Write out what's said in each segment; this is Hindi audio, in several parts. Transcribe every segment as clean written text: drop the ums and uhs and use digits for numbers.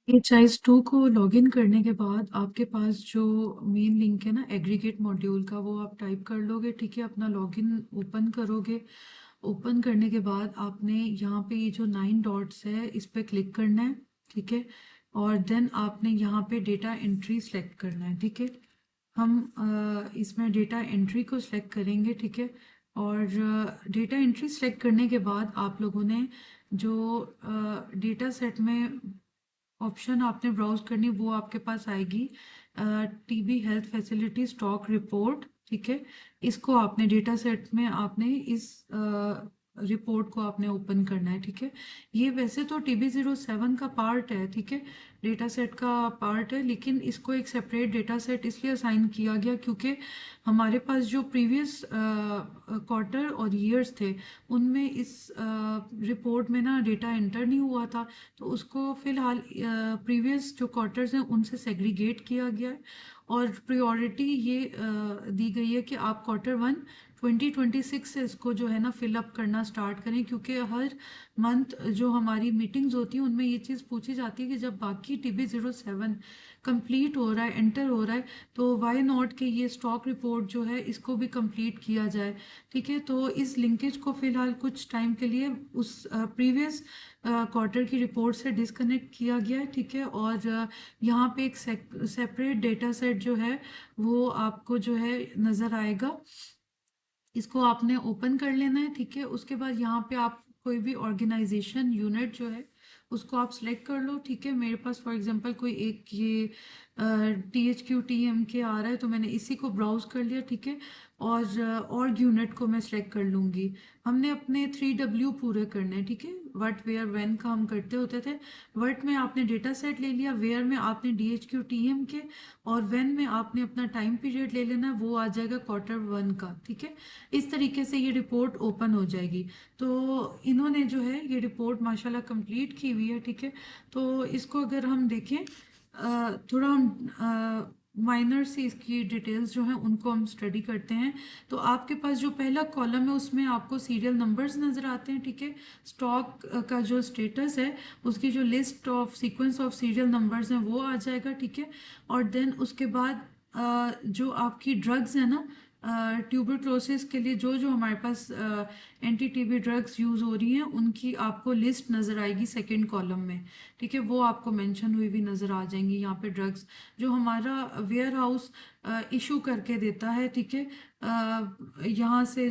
HIS2 को लॉगिन करने के बाद आपके पास जो मेन लिंक है ना एग्रीगेट मॉड्यूल का, वो आप टाइप कर लोगे। ठीक है, अपना लॉगिन ओपन करोगे। ओपन करने के बाद आपने यहाँ पे ये जो 9 डॉट्स है इस पे क्लिक करना है। ठीक है, और देन आपने यहाँ पे डेटा एंट्री सेलेक्ट करना है। ठीक है, हम इसमें डेटा एंट्री को सिलेक्ट करेंगे। ठीक है, और डेटा एंट्री सेलेक्ट करने के बाद आप लोगों ने जो डेटा सेट में ऑप्शन आपने ब्राउज करनी, वो आपके पास आएगी TB health facility stock report. ठीक है, इसको आपने डेटा सेट में आपने इस रिपोर्ट को आपने ओपन करना है। ठीक है, ये वैसे तो TB07 का पार्ट है। ठीक है, डेटा सेट का पार्ट है, लेकिन इसको एक सेपरेट डेटा सेट इसलिए असाइन किया गया क्योंकि हमारे पास जो प्रीवियस क्वार्टर और ईयर्स थे उनमें इस रिपोर्ट में ना डेटा एंटर नहीं हुआ था, तो उसको फिलहाल प्रीवियस जो क्वार्टर्स हैं उनसे सेग्रीगेट किया गया है। और प्रायोरिटी ये दी गई है कि आप Q1 2026 से इसको जो है ना फिलअप करना स्टार्ट करें, क्योंकि हर मंथ जो हमारी मीटिंग्स होती हैं उनमें ये चीज़ पूछी जाती है कि जब बाकी TB07 कंप्लीट हो रहा है, एंटर हो रहा है, तो वाई नॉट कि ये स्टॉक रिपोर्ट जो है इसको भी कंप्लीट किया जाए। ठीक है, तो इस लिंकेज को फिलहाल कुछ टाइम के लिए उस प्रीवियस क्वार्टर की रिपोर्ट से डिस्कनेक्ट किया गया है। ठीक है, और यहाँ पे एक सेपरेट डेटा सेट जो है वो आपको जो है नज़र आएगा। इसको आपने ओपन कर लेना है। ठीक है, उसके बाद यहाँ पे आप कोई भी ऑर्गेनाइजेशन यूनिट जो है उसको आप सिलेक्ट कर लो। ठीक है, मेरे पास फॉर एग्जांपल कोई एक ये THQTM के आ रहा है, तो मैंने इसी को ब्राउज कर लिया। ठीक है, और ऑर्ग यूनिट को मैं सिलेक्ट कर लूँगी। हमने अपने 3W पूरे करने हैं। ठीक है, वट वेयर व्हेन का हम करते होते थे। वट में आपने डेटा सेट ले लिया, वेयर में आपने DHQTM के, और व्हेन में आपने अपना टाइम पीरियड ले लेना, वो आ जाएगा Q1 का। ठीक है, इस तरीके से ये रिपोर्ट ओपन हो जाएगी। तो इन्होंने जो है ये रिपोर्ट माशाल्लाह कंप्लीट की हुई है। ठीक है, तो इसको अगर हम देखें थोड़ा हम माइनर से इसकी डिटेल्स जो हैं उनको हम स्टडी करते हैं। तो आपके पास जो पहला कॉलम है उसमें आपको सीरियल नंबर्स नज़र आते हैं। ठीक है, स्टॉक का जो स्टेटस है उसकी जो list of sequence of serial numbers हैं वो आ जाएगा। ठीक है, और देन उसके बाद जो आपकी ड्रग्स है ना ट्यूबरक्लोसिस के लिए जो जो हमारे पास एंटी टीबी ड्रग्स यूज़ हो रही हैं उनकी आपको लिस्ट नज़र आएगी सेकंड कॉलम में। ठीक है, वो आपको मेंशन हुई भी नज़र आ जाएंगी यहाँ पे ड्रग्स जो हमारा वेयर हाउस इशू करके देता है। ठीक है, यहाँ से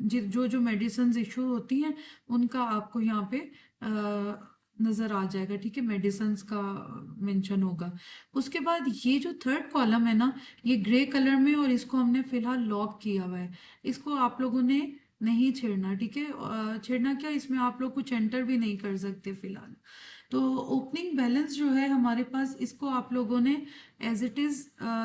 जो जो मेडिसिन इशू होती हैं उनका आपको यहाँ पे नज़र आ जाएगा। ठीक है, मेडिसिन का मेंशन होगा। उसके बाद ये जो थर्ड कॉलम है ना, ये ग्रे कलर में, और इसको हमने फिलहाल लॉक किया हुआ है। इसको आप लोगों ने नहीं छेड़ना। ठीक है, छेड़ना क्या, इसमें आप लोग कुछ एंटर भी नहीं कर सकते फिलहाल। तो ओपनिंग बैलेंस जो है हमारे पास, इसको आप लोगों ने एज इट इज़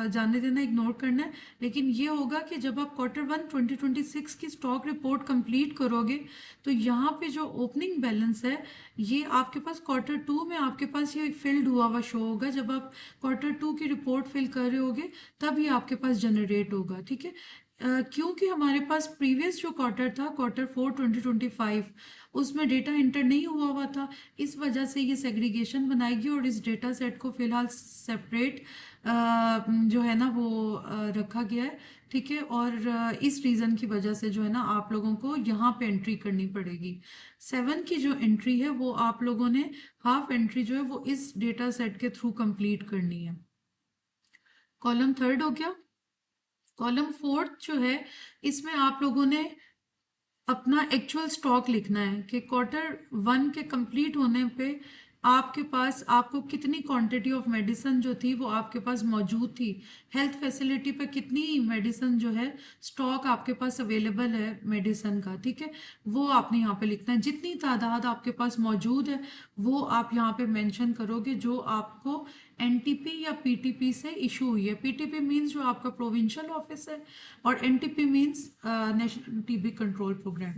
जाने देना, इग्नोर करना है। लेकिन ये होगा कि जब आप Q1 2026 की स्टॉक रिपोर्ट कंप्लीट करोगे तो यहाँ पे जो ओपनिंग बैलेंस है ये आपके पास Q2 में आपके पास ये फिल्ड हुआ हुआ शो होगा। जब आप Q2 की रिपोर्ट फिल कर रहे होगे तब ये आपके पास जनरेट होगा। ठीक है, क्योंकि हमारे पास प्रीवियस जो क्वार्टर था Q4 2025 उसमें डेटा एंटर नहीं हुआ हुआ था, इस वजह से ये सेग्रीगेशन बनाएगी और इस डेटा सेट को फिलहाल सेपरेट जो है ना वो रखा गया है। ठीक है, और इस रीज़न की वजह से जो है ना आप लोगों को यहाँ पे एंट्री करनी पड़ेगी। 7 की जो एंट्री है वो आप लोगों ने हाफ एंट्री जो है वो इस डेटा सेट के थ्रू कंप्लीट करनी है। कॉलम थर्ड हो गया। कॉलम फोर्थ जो है इसमें आप लोगों ने अपना एक्चुअल स्टॉक लिखना है कि Q1 के कंप्लीट होने पे आपके पास आपको कितनी क्वांटिटी ऑफ मेडिसिन जो थी वो आपके पास मौजूद थी, हेल्थ फैसिलिटी पे कितनी मेडिसिन जो है स्टॉक आपके पास अवेलेबल है मेडिसिन का। ठीक है, वो आपने यहाँ पे लिखना है। जितनी तादाद आपके पास मौजूद है वो आप यहाँ पे मेंशन करोगे जो आपको NTP या PTP से इशू हुई है। PTP मीन्स जो आपका प्रोविंशियल ऑफिस है, और NTP means national TB control programme.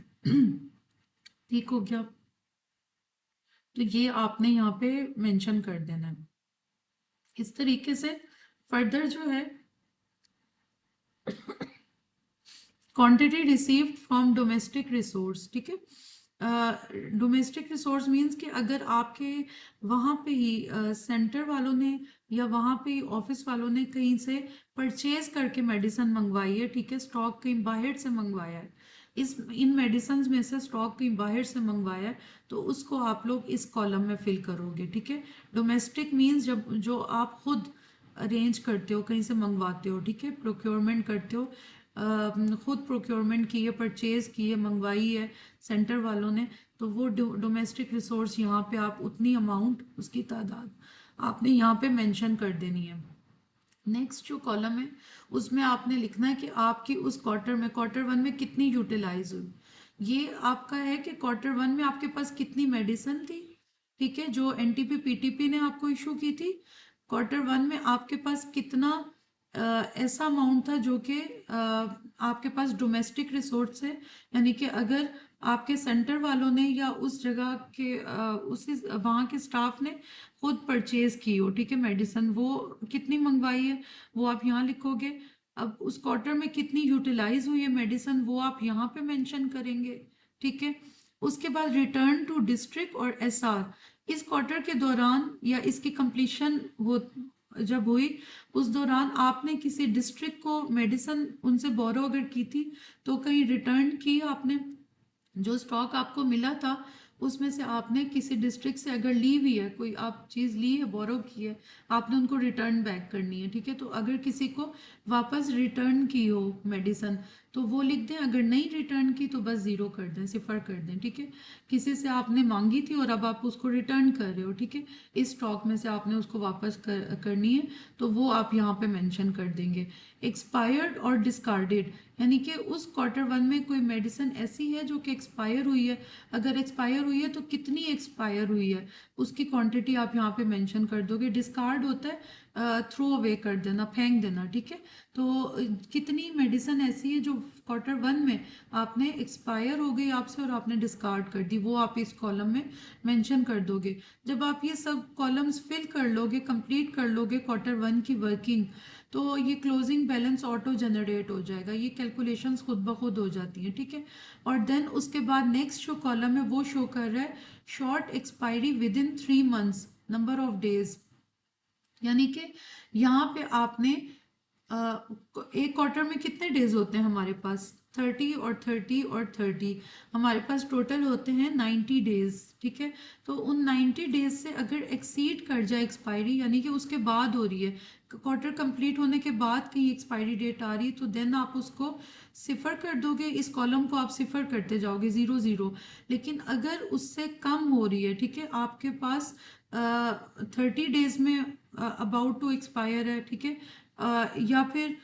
ठीक हो गया, तो ये आपने यहाँ पे मेंशन कर देना है। इस तरीके से फर्दर जो है quantity received from domestic resource. ठीक है, डोमेस्टिक रिसोर्स मींस कि अगर आपके वहाँ पे ही सेंटर वालों ने या वहाँ पे ही ऑफिस वालों ने कहीं से परचेज करके मेडिसिन मंगवाई है, ठीक है, स्टॉक कहीं बाहर से मंगवाया है, इस इन मेडिसिन में से स्टॉक कहीं बाहर से मंगवाया है, तो उसको आप लोग इस कॉलम में फिल करोगे, ठीक है। डोमेस्टिक मींस जब जो आप खुद अरेंज करते हो, कहीं से मंगवाते हो, ठीक है, प्रोक्योरमेंट करते हो, खुद प्रोक्योरमेंट की है, परचेज की है, मंगवाई है सेंटर वालों ने, तो वो डोमेस्टिक रिसोर्स यहाँ पे आप उतनी अमाउंट, उसकी तादाद आपने यहाँ पे मेंशन कर देनी है। नेक्स्ट जो कॉलम है उसमें आपने लिखना है कि आपकी उस क्वार्टर वन में कितनी यूटिलाइज हुई। ये आपका है कि क्वार्टर वन में आपके पास कितनी मेडिसिन थी, ठीक है, जो एनटीपी पीटीपी ने आपको इशू की थी। क्वार्टर वन में आपके पास कितना ऐसा अमाउंट था जो कि आपके पास डोमेस्टिक रिसोर्स है, यानी कि अगर आपके सेंटर वालों ने या उस जगह के उसी वहाँ के स्टाफ ने खुद परचेज की हो, ठीक है, मेडिसिन, वो कितनी मंगवाई है वो आप यहाँ लिखोगे। अब उस क्वार्टर में कितनी यूटिलाइज हुई है मेडिसिन वो आप यहाँ पे मेंशन करेंगे, ठीक है। उसके बाद रिटर्न टू डिस्ट्रिक्ट और एसआर, इस क्वार्टर के दौरान या इसकी कंप्लीशन हो जब हुई उस दौरान आपने किसी डिस्ट्रिक्ट को मेडिसिन उनसे बोरो अगर की थी तो कहीं रिटर्न की आपने, जो स्टॉक आपको मिला था उसमें से आपने किसी डिस्ट्रिक्ट से अगर ली हुई है, कोई आप चीज़ ली है, बोरो की है, आपने उनको रिटर्न बैक करनी है, ठीक है। तो अगर किसी को वापस रिटर्न की हो मेडिसन तो वो लिख दें, अगर नहीं रिटर्न की तो बस ज़ीरो कर दें, सिफर कर दें, ठीक है। किसी से आपने मांगी थी और अब आप उसको रिटर्न कर रहे हो, ठीक है, इस स्टॉक में से आपने उसको वापस करनी है, तो वो आप यहाँ पे मेंशन कर देंगे। एक्सपायर्ड और डिस्कार्डेड, यानी कि उस क्वार्टर वन में कोई मेडिसिन ऐसी है जो कि एक्सपायर हुई है, अगर एक्सपायर हुई है तो कितनी एक्सपायर हुई है उसकी क्वांटिटी आप यहाँ पे मेंशन कर दोगे। डिस्कार्ड होता है थ्रो अवे कर देना, फेंक देना, ठीक है। तो कितनी मेडिसिन ऐसी है जो क्वार्टर वन में आपने एक्सपायर हो गई आपसे और आपने डिस्कार्ड कर दी, वो आप इस कॉलम में मेंशन कर दोगे। जब आप ये सब कॉलम्स फिल कर लोगे, कंप्लीट कर लोगे क्वार्टर वन की वर्किंग, तो ये क्लोजिंग बैलेंस ऑटो जनरेट हो जाएगा, ये कैलकुलेशंस खुद ब खुद हो जाती हैं, ठीक है। और देन उसके बाद नेक्स्ट जो कॉलम है वो शो कर रहा है short expiry with in 3 months number of days, यानी कि यहाँ पे आपने एक क्वार्टर में कितने डेज होते हैं हमारे पास, 30 और 30 और 30, हमारे पास टोटल होते हैं 90 डेज, ठीक है। तो उन 90 डेज से अगर एक्सीड कर जाए एक्सपायरी, यानी कि उसके बाद हो रही है, क्वार्टर कंप्लीट होने के बाद कहीं एक्सपायरी डेट आ रही है, तो देन आप उसको सिफर कर दोगे, इस कॉलम को आप सिफर करते जाओगे 0 0। लेकिन अगर उससे कम हो रही है, ठीक है, आपके पास 30 डेज में अबाउट टू एक्सपायर है, ठीक है, या फिर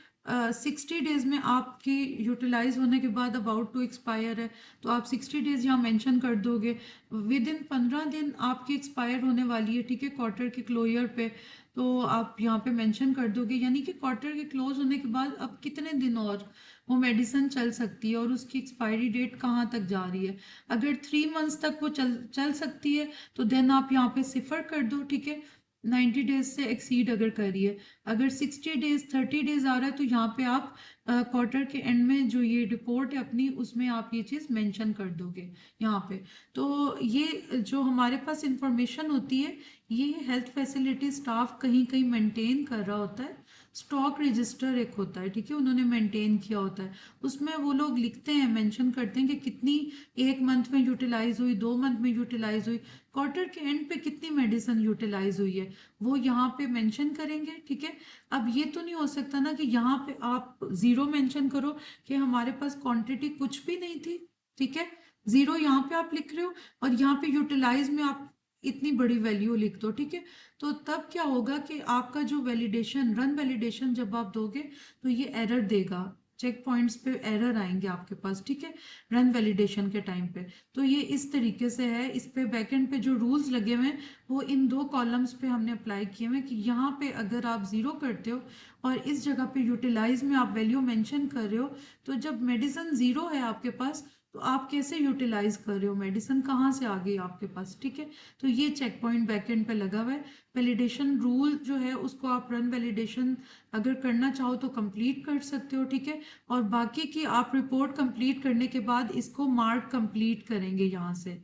60 डेज में आपकी यूटिलाइज होने के बाद अबाउट टू एक्सपायर है, तो आप 60 डेज यहाँ मेंशन कर दोगे। विद इन 15 दिन आपकी एक्सपायर होने वाली है, ठीक है, क्वार्टर के क्लोजर पे, तो आप यहाँ पे मेंशन कर दोगे, यानी कि क्वार्टर के क्लोज होने के बाद अब कितने दिन और वो मेडिसिन चल सकती है और उसकी एक्सपायरी डेट कहाँ तक जा रही है। अगर 3 मंथ्स तक वो चल चल सकती है तो देन आप यहाँ पे सिफर कर दो, ठीक है, 90 डेज से एक्सीड अगर करिए। अगर 60 डेज 30 डेज आ रहा है तो यहाँ पे आप क्वार्टर के एंड में जो ये रिपोर्ट है अपनी, उसमें आप ये चीज़ मेंशन कर दोगे यहाँ पे। तो ये जो हमारे पास इंफॉर्मेशन होती है ये हेल्थ फैसिलिटी स्टाफ कहीं कहीं मेंटेन कर रहा होता है, स्टॉक रजिस्टर एक होता है, ठीक है, उन्होंने मेंटेन किया होता है, उसमें वो लोग लिखते हैं, मेंशन करते हैं कि कितनी एक मंथ में यूटिलाइज हुई, 2 मंथ में यूटिलाइज हुई, क्वार्टर के एंड पे कितनी मेडिसिन यूटिलाइज हुई है वो यहाँ पे मेंशन करेंगे, ठीक है। अब ये तो नहीं हो सकता ना कि यहाँ पे आप जीरो मेंशन करो कि हमारे पास क्वांटिटी कुछ भी नहीं थी, ठीक है, जीरो यहाँ पे आप लिख रहे हो और यहाँ पे यूटिलाइज में आप इतनी बड़ी वैल्यू लिख दो, ठीक है। तो तब क्या होगा कि आपका जो वैलिडेशन, रन वैलिडेशन जब आप दोगे तो ये एरर देगा, चेक पॉइंट्स पे एरर आएंगे आपके पास, ठीक है, रन वैलिडेशन के टाइम पे। तो ये इस तरीके से है, इस पे बैकएंड पे जो रूल्स लगे हुए हैं वो इन 2 कॉलम्स पे हमने अप्लाई किए हुए हैं कि यहाँ पे अगर आप जीरो करते हो और इस जगह पे यूटिलाइज में आप वैल्यू मेंशन कर रहे हो, तो जब मेडिसिन जीरो है आपके पास तो आप कैसे यूटिलाइज कर रहे हो मेडिसिन, कहाँ से आ गई आपके पास, ठीक है। तो ये चेक पॉइंट बैकएंड पे लगा हुआ है। वैलिडेशन रूल जो है उसको आप रन वैलिडेशन अगर करना चाहो तो कंप्लीट कर सकते हो, ठीक है। और बाकी की आप रिपोर्ट कंप्लीट करने के बाद इसको मार्क कंप्लीट करेंगे यहाँ से,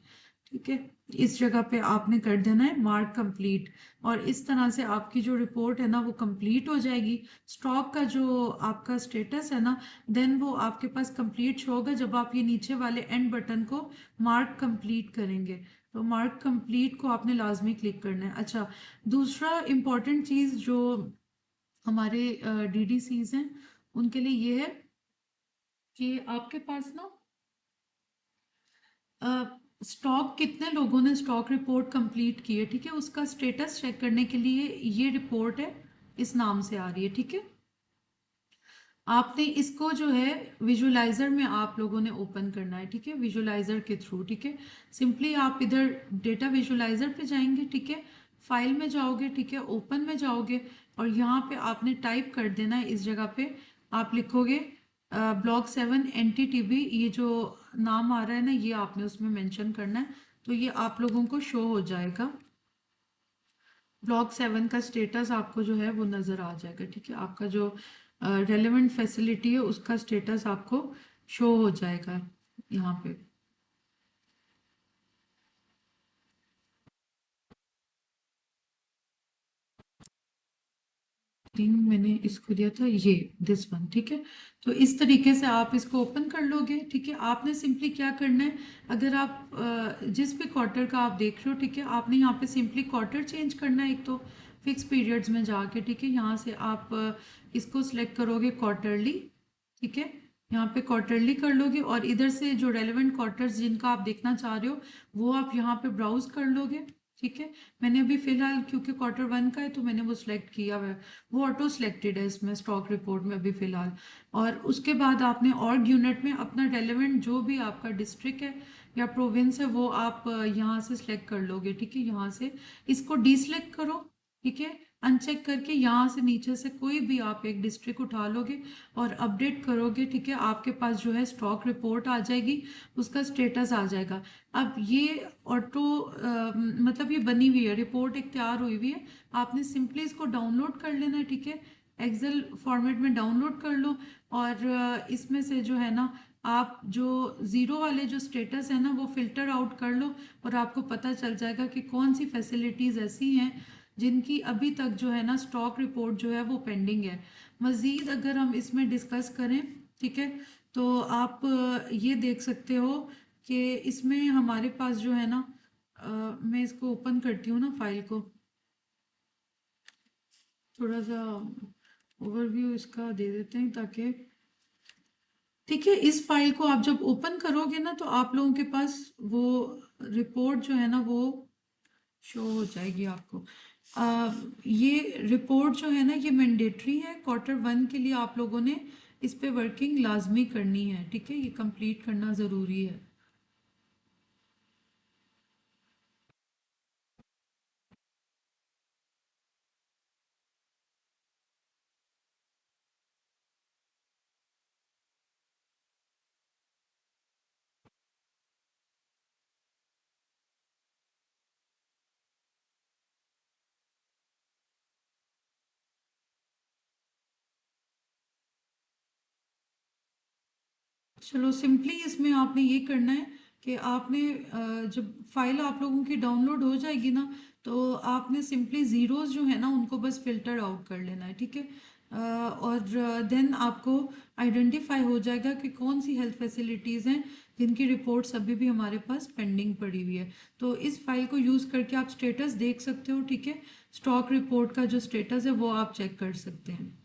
ठीक है। इस जगह पे आपने कर देना है मार्क कंप्लीट, और इस तरह से आपकी जो रिपोर्ट है ना वो कंप्लीट हो जाएगी। स्टॉक का जो आपका स्टेटस है ना, देन वो आपके पास कंप्लीट शो होगा जब आप ये नीचे वाले एंड बटन को मार्क कंप्लीट करेंगे। तो मार्क कंप्लीट को आपने लाजमी क्लिक करना है। अच्छा, दूसरा इम्पॉर्टेंट चीज़ जो हमारे डीडीसीज हैं उनके लिए ये है कि आपके पास ना स्टॉक कितने लोगों ने स्टॉक रिपोर्ट कंप्लीट की है, ठीक है, उसका स्टेटस चेक करने के लिए ये रिपोर्ट है, इस नाम से आ रही है, ठीक है। आपने इसको जो है विजुलाइजर में आप लोगों ने ओपन करना है, ठीक है, विजुलाइजर के थ्रू, ठीक है। सिंपली आप इधर डेटा विजुलाइजर पे जाएंगे, ठीक है, फाइल में जाओगे, ठीक है, ओपन में जाओगे, और यहाँ पे आपने टाइप कर देना है, इस जगह पे आप लिखोगे ब्लॉक 7 NTTB, ये जो नाम आ रहा है ना ये आपने उसमें मेंशन करना है, तो ये आप लोगों को शो हो जाएगा। ब्लॉक 7 का स्टेटस आपको जो है वो नज़र आ जाएगा, ठीक है। आपका जो रेलेवेंट फैसिलिटी है उसका स्टेटस आपको शो हो जाएगा यहाँ पे। थिंक मैंने इसको दिया था ये, दिस वन, ठीक है। तो इस तरीके से आप इसको ओपन कर लोगे, ठीक है। आपने सिंपली क्या करना है, अगर आप जिस भी क्वार्टर का आप देख रहे हो, ठीक है, आपने यहाँ पे सिंपली क्वार्टर चेंज करना है, एक तो फिक्स पीरियड्स में जाके, ठीक है, यहाँ से आप इसको सिलेक्ट करोगे क्वार्टरली, ठीक है। यहाँ पे क्वार्टरली कर लोगे, और इधर से जो रेलेवेंट क्वार्टर्स जिनका आप देखना चाह रहे हो वो आप यहाँ पे ब्राउज कर लोगे, ठीक है। मैंने अभी फिलहाल क्योंकि क्वार्टर 1 का है तो मैंने वो सिलेक्ट किया हुआ है, वो ऑटो सिलेक्टेड है इसमें स्टॉक रिपोर्ट में अभी फिलहाल। और उसके बाद आपने ऑर्ग यूनिट में अपना रेलेवेंट जो भी आपका डिस्ट्रिक्ट है या प्रोविंस है वो आप यहाँ से सिलेक्ट कर लोगे, ठीक है। यहाँ से इसको डीसिलेक्ट करो, ठीक है, अनचेक करके यहाँ से नीचे से कोई भी आप एक डिस्ट्रिक्ट उठा लोगे और अपडेट करोगे, ठीक है, आपके पास जो है स्टॉक रिपोर्ट आ जाएगी, उसका स्टेटस आ जाएगा। अब ये ऑटो मतलब ये बनी हुई है रिपोर्ट, एक तैयार हुई हुई है, आपने सिंपली इसको डाउनलोड कर लेना है, ठीक है। एक्सेल फॉर्मेट में डाउनलोड कर लो, और इसमें से जो है ना आप जो ज़ीरो वाले जो स्टेटस है ना वो फिल्टर आउट कर लो, और आपको पता चल जाएगा कि कौन सी फैसिलिटीज़ ऐसी हैं जिनकी अभी तक जो है ना स्टॉक रिपोर्ट जो है वो पेंडिंग है। मज़ीद अगर हम इसमें डिस्कस करें, ठीक है, तो आप ये देख सकते हो कि इसमें हमारे पास जो है ना मैं इसको ओपन करती हूँ ना फाइल को, थोड़ा सा ओवरव्यू इसका दे देते हैं ताकि, ठीक है, इस फाइल को आप जब ओपन करोगे ना तो आप लोगों के पास वो रिपोर्ट जो है ना वो शो हो जाएगी आपको। ये रिपोर्ट जो है ना ये मैंडेटरी है, क्वार्टर 1 के लिए आप लोगों ने इस पे वर्किंग लाजमी करनी है, ठीक है, ये कंप्लीट करना ज़रूरी है। चलो, सिंपली इसमें आपने ये करना है कि आपने जब फाइल आप लोगों की डाउनलोड हो जाएगी ना तो आपने सिंपली ज़ीरोज़ जो है ना उनको बस फिल्टर आउट कर लेना है, ठीक है। और देन आपको आइडेंटिफाई हो जाएगा कि कौन सी हेल्थ फैसिलिटीज़ हैं जिनकी रिपोर्ट्स अभी भी हमारे पास पेंडिंग पड़ी हुई है। तो इस फाइल को यूज़ करके आप स्टेटस देख सकते हो, ठीक है, स्टॉक रिपोर्ट का जो स्टेटस है वो आप चेक कर सकते हैं।